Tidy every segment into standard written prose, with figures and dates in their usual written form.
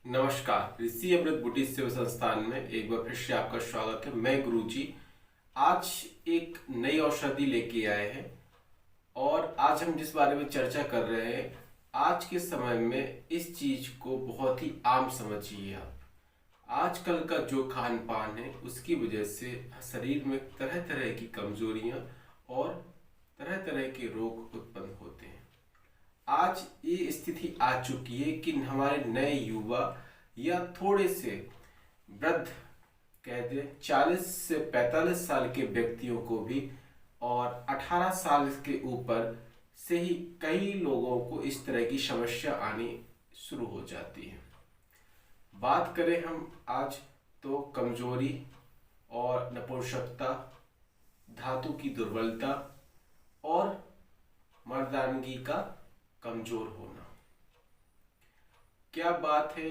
नमस्कार। ऋषि अमृत बुटीक सेवा संस्थान में एक बार फिर से आपका स्वागत है। मैं गुरुजी आज एक नई औषधि लेके आए हैं और आज हम जिस बारे में चर्चा कर रहे हैं, आज के समय में इस चीज को बहुत ही आम समझिए आप। आजकल का जो खान पान है उसकी वजह से शरीर में तरह तरह की कमजोरियां और तरह तरह के रोग उत्पन्न होते हैं। आज ये स्थिति आ चुकी है कि हमारे नए युवा या थोड़े से वृद्ध, कह दे 40 से 45 साल के व्यक्तियों को भी और 18 साल के ऊपर से ही कई लोगों को इस तरह की समस्या आनी शुरू हो जाती है। बात करें हम आज तो कमजोरी और नपुंसकता, धातु की दुर्बलता और मर्दानगी का कमजोर होना। क्या बात है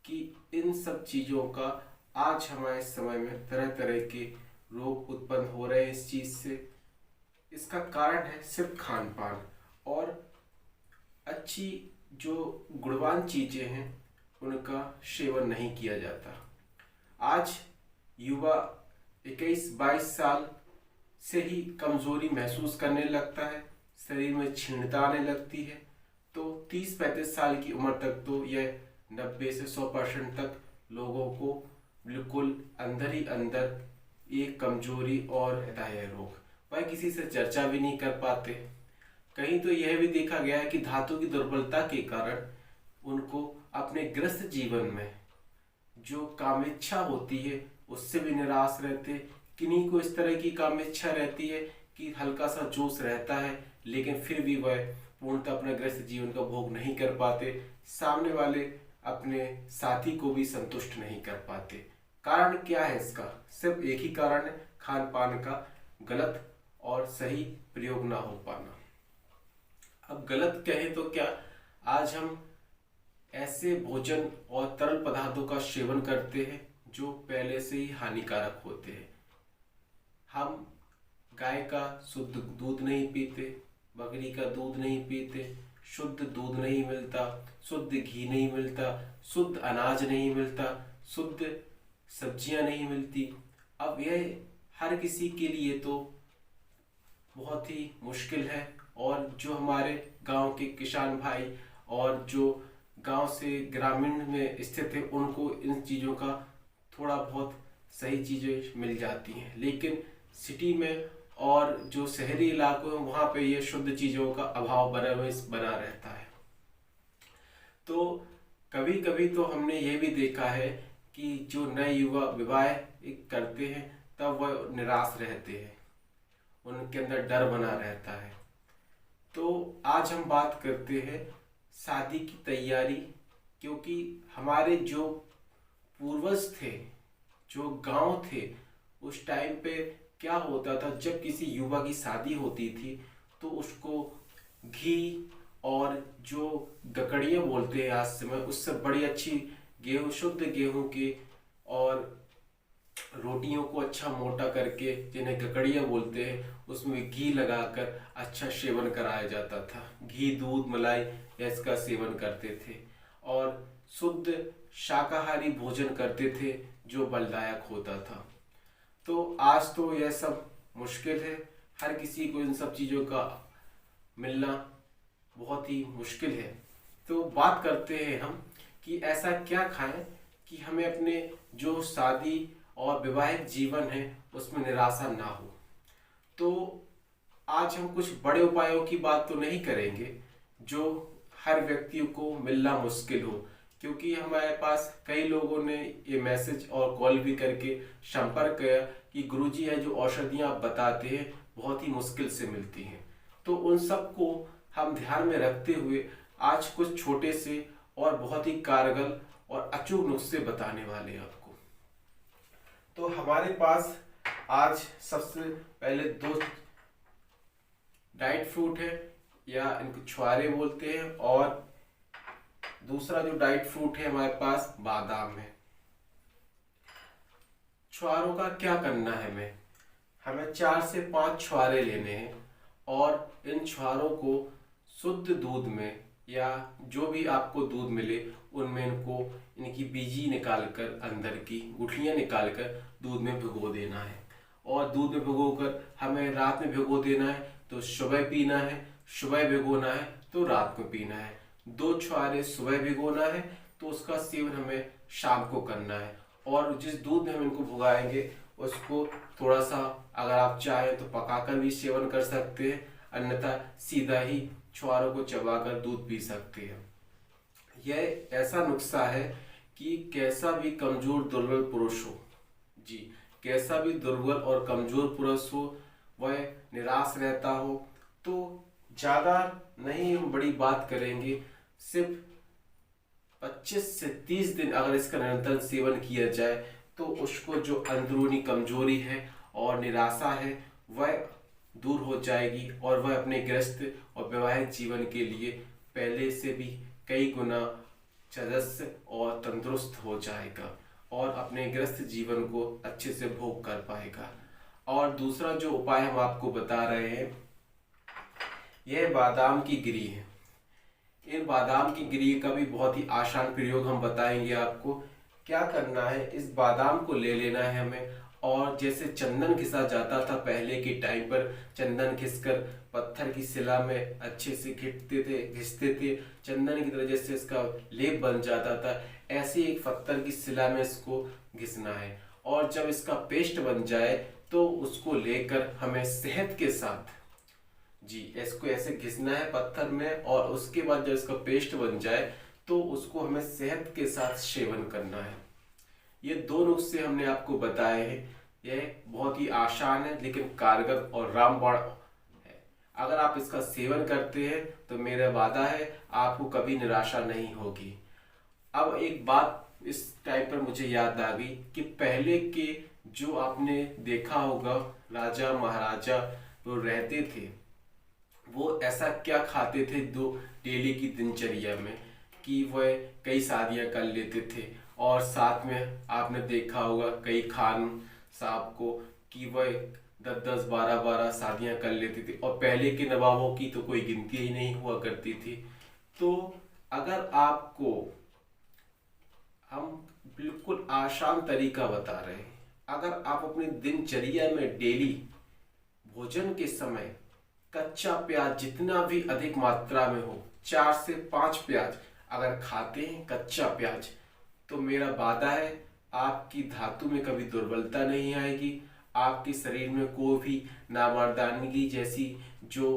कि इन सब चीजों का आज हमारे समय में तरह तरह के रोग उत्पन्न हो रहे हैं इस चीज से। इसका कारण है सिर्फ खान पान और अच्छी जो गुणवान चीजें हैं उनका सेवन नहीं किया जाता। आज युवा 21-22 साल से ही कमजोरी महसूस करने लगता है, शरीर में क्षीणता आने लगती है। तो 30-35 साल की उम्र तक तो यह 90 से 100% तक लोगों को बिल्कुल अंदर ही अंदर एक कमजोरी और रहता है रोग। वह किसी से चर्चा भी नहीं कर पाते। कहीं तो यह भी देखा गया है कि धातु की दुर्बलता के कारण उनको अपने गृहस्थ जीवन में जो कामेच्छा होती है उससे भी निराश रहते। किन्हीं को इस तरह की कामेच्छा रहती है कि हल्का सा जोश रहता है, लेकिन फिर भी वह पूर्णतः अपना गृहस्थ जीवन का भोग नहीं कर पाते, सामने वाले अपने साथी को भी संतुष्ट नहीं कर पाते। कारण क्या है इसका? सिर्फ एक ही कारण है, खान पान का गलत और सही प्रयोग ना हो पाना। अब गलत कहें तो क्या, आज हम ऐसे भोजन और तरल पदार्थों का सेवन करते हैं जो पहले से ही हानिकारक होते हैं। हम गाय का शुद्ध दूध नहीं पीते, बकरी का दूध नहीं पीते, शुद्ध दूध नहीं मिलता, शुद्ध घी नहीं मिलता, शुद्ध अनाज नहीं मिलता, शुद्ध सब्जियां नहीं मिलती। अब यह हर किसी के लिए तो बहुत ही मुश्किल है। और जो हमारे गांव के किसान भाई और जो गांव से ग्रामीण में स्थित है उनको इन चीज़ों का थोड़ा बहुत सही चीज़ें मिल जाती हैं, लेकिन सिटी में और जो शहरी इलाकों में वहाँ पे ये शुद्ध चीज़ों का अभाव बना रहता है। तो कभी कभी तो हमने ये भी देखा है कि जो नए युवा विवाह करते हैं तब वह निराश रहते हैं, उनके अंदर डर बना रहता है। तो आज हम बात करते हैं शादी की तैयारी, क्योंकि हमारे जो पूर्वज थे, जो गांव थे, उस टाइम पे क्या होता था, जब किसी युवा की शादी होती थी तो उसको घी और जो गकड़ियाँ बोलते हैं आज समय, उससे बड़ी अच्छी गेहूँ, शुद्ध गेहूं के और रोटियों को अच्छा मोटा करके, जिन्हें गकड़ियाँ बोलते हैं, उसमें घी लगाकर अच्छा सेवन कराया जाता था। घी, दूध, मलाई इसका सेवन करते थे और शुद्ध शाकाहारी भोजन करते थे जो बलदायक होता था। तो आज तो यह सब मुश्किल है, हर किसी को इन सब चीज़ों का मिलना बहुत ही मुश्किल है। तो बात करते हैं हम कि ऐसा क्या खाएं कि हमें अपने जो शादी और वैवाहिक जीवन है उसमें निराशा ना हो। तो आज हम कुछ बड़े उपायों की बात तो नहीं करेंगे जो हर व्यक्ति को मिलना मुश्किल हो, क्योंकि हमारे पास कई लोगों ने ये मैसेज और कॉल भी करके संपर्क किया कि गुरुजी है जो औषधियाँ आप बताते हैं बहुत ही मुश्किल से मिलती हैं। तो उन सब को हम ध्यान में रखते हुए आज कुछ छोटे से और बहुत ही कारगर और अचूक नुस्खे बताने वाले हैं आपको। तो हमारे पास आज सबसे पहले 2 ड्राइड फ्रूट है, या इनको छुआरे बोलते हैं, और दूसरा जो ड्राइड फ्रूट है हमारे पास बादाम है। छुआरों का क्या करना है, हमें 4 से 5 छुआरे लेने हैं और इन छुआरों को शुद्ध दूध में या जो भी आपको दूध मिले उनमें इनको इनकी बीजी निकाल कर, अंदर की गुठलियाँ निकाल कर दूध में भिगो देना है। और दूध में भिगोकर हमें रात में भिगो देना है तो सुबह पीना है, सुबह भिगोना है तो रात को पीना है। 2 छुहारे सुबह भिगोना है तो उसका सेवन हमें शाम को करना है। और जिस दूध में हम इनको भिगाएंगे उसको थोड़ा सा अगर आप चाहें तो पकाकर भी सेवन कर सकते हैं, अन्यथा सीधा ही छुहारों को चबाकर दूध पी सकते हैं। यह ऐसा नुस्खा है कि कैसा भी कमजोर दुर्बल पुरुष हो, जी कैसा भी दुर्बल और कमजोर पुरुष हो, वह निराश रहता हो, तो ज़्यादा नहीं हम बड़ी बात करेंगे, सिर्फ 25 से 30 दिन अगर इसका निरंतर सेवन किया जाए तो उसको जो अंदरूनी कमजोरी है और निराशा है वह दूर हो जाएगी और वह अपने गृहस्थ और वैवाहिक जीवन के लिए पहले से भी कई गुना सदस्य और तंदुरुस्त हो जाएगा और अपने गृहस्थ जीवन को अच्छे से भोग कर पाएगा। और दूसरा जो उपाय हम आपको बता रहे हैं, यह बादाम की गिरी है। इन बादाम की गिरी का भी बहुत ही आसान प्रयोग हम बताएंगे आपको। क्या करना है, इस बादाम को ले लेना है हमें, और जैसे चंदन घिसा जाता था पहले के टाइम पर, चंदन घिसकर पत्थर की शिला में अच्छे से घिसते थे, चंदन की तरह जैसे इसका लेप बन जाता था, ऐसे एक पत्थर की शिला में इसको घिसना है। और जब इसका पेस्ट बन जाए तो उसको लेकर हमें शहद के साथ, जी इसको ऐसे घिसना है पत्थर में, और उसके बाद जब इसका पेस्ट बन जाए तो उसको हमें शहद के साथ सेवन करना है। ये 2 नुस्खे हमने आपको बताए हैं। यह बहुत ही आसान है लेकिन कारगर और रामबाण है। अगर आप इसका सेवन करते हैं तो मेरा वादा है आपको कभी निराशा नहीं होगी। अब एक बात इस टाइम पर मुझे याद आ गई कि पहले के जो आपने देखा होगा राजा महाराजा वो रहते थे, वो ऐसा क्या खाते थे दो डेली की दिनचर्या में कि वह कई शादियां कर लेते थे। और साथ में आपने देखा होगा कई खान साहब को कि वह 10-10, 12-12 शादियां कर लेते थे, और पहले के नवाबों की तो कोई गिनती ही नहीं हुआ करती थी। तो अगर आपको हम बिल्कुल आसान तरीका बता रहे हैं, अगर आप अपनी दिनचर्या में डेली भोजन के समय कच्चा प्याज जितना भी अधिक मात्रा में हो, 4 से 5 प्याज अगर खाते हैं कच्चा प्याज, तो मेरा वादा है आपकी धातु में कभी दुर्बलता नहीं आएगी, आपके शरीर में कोई भी नामर्दानगी जैसी जो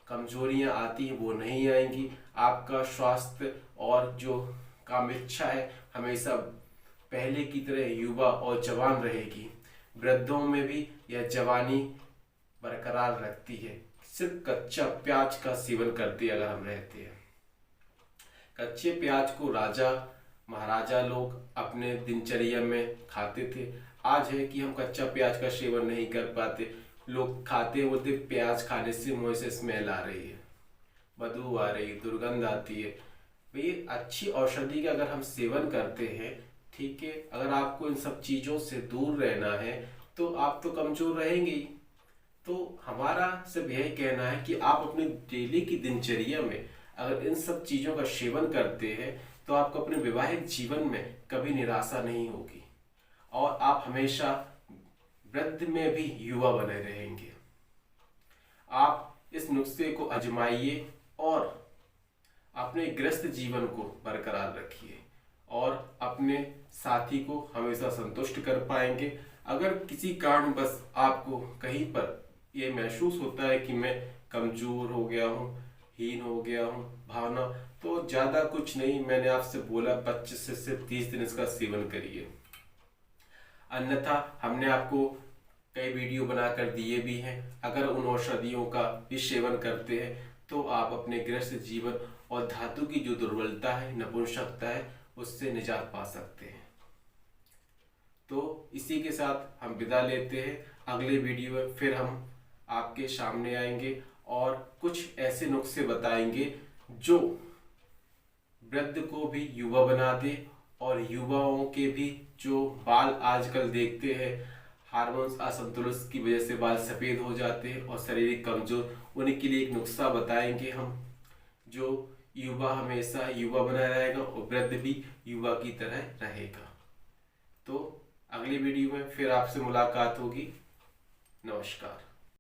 कमजोरियां आती हैं वो नहीं आएंगी। आपका स्वास्थ्य और जो काम इच्छा है हमेशा पहले की तरह युवा और जवान रहेगी। वृद्धों में भी यह जवानी बरकरार रखती है, सिर्फ कच्चा प्याज का सेवन करते अगर हम रहते हैं। कच्चे प्याज को राजा महाराजा लोग अपने दिनचर्या में खाते थे। आज है कि हम कच्चा प्याज का सेवन नहीं कर पाते, लोग खाते बोलते प्याज खाने से मुंह से स्मेल आ रही है, बदबू आ रही है, दुर्गंध आती है। भाई अच्छी औषधि का अगर हम सेवन करते हैं, ठीक है, अगर आपको इन सब चीज़ों से दूर रहना है तो आप तो कमजोर रहेंगे ही। तो हमारा सिर्फ यही कहना है कि आप अपनी डेली की दिनचर्या में अगर इन सब चीज़ों का सेवन करते हैं तो आपको अपने वैवाहिक जीवन में कभी निराशा नहीं होगी और आप हमेशा वृद्ध में भी युवा बने रहेंगे। आप इस नुस्खे को आजमाइए और अपने गृहस्थ जीवन को बरकरार रखिए और अपने साथी को हमेशा संतुष्ट कर पाएंगे। अगर किसी कारण बस आपको कहीं पर ये महसूस होता है कि मैं कमजोर हो गया हूँ, हीन हो गया हूँ भावना, तो ज़्यादा कुछ नहीं, मैंने आपसे बोला 25 से 30 दिन इसका सेवन करिए। अन्यथा हमने आपको कई वीडियो बनाकर दिए भी हैं। अगर उन औषधियों का भी सेवन करते हैं तो आप अपने गृहस्थ जीवन और धातु की जो दुर्बलता है, नपुंसकता है, उससे निजात पा सकते हैं। तो इसी के साथ हम विदा लेते हैं। अगले वीडियो में फिर हम आपके सामने आएंगे और कुछ ऐसे नुस्खे बताएंगे जो वृद्ध को भी युवा बना दे और युवाओं के भी जो बाल आजकल देखते हैं हार्मोन्स असंतुलन की वजह से बाल सफ़ेद हो जाते हैं और शारीरिक कमजोर, उन्हीं के लिए एक नुस्खा बताएंगे हम जो युवा हमेशा युवा बना रहेगा और वृद्ध भी युवा की तरह रहेगा। तो अगली वीडियो में फिर आपसे मुलाकात होगी। नमस्कार।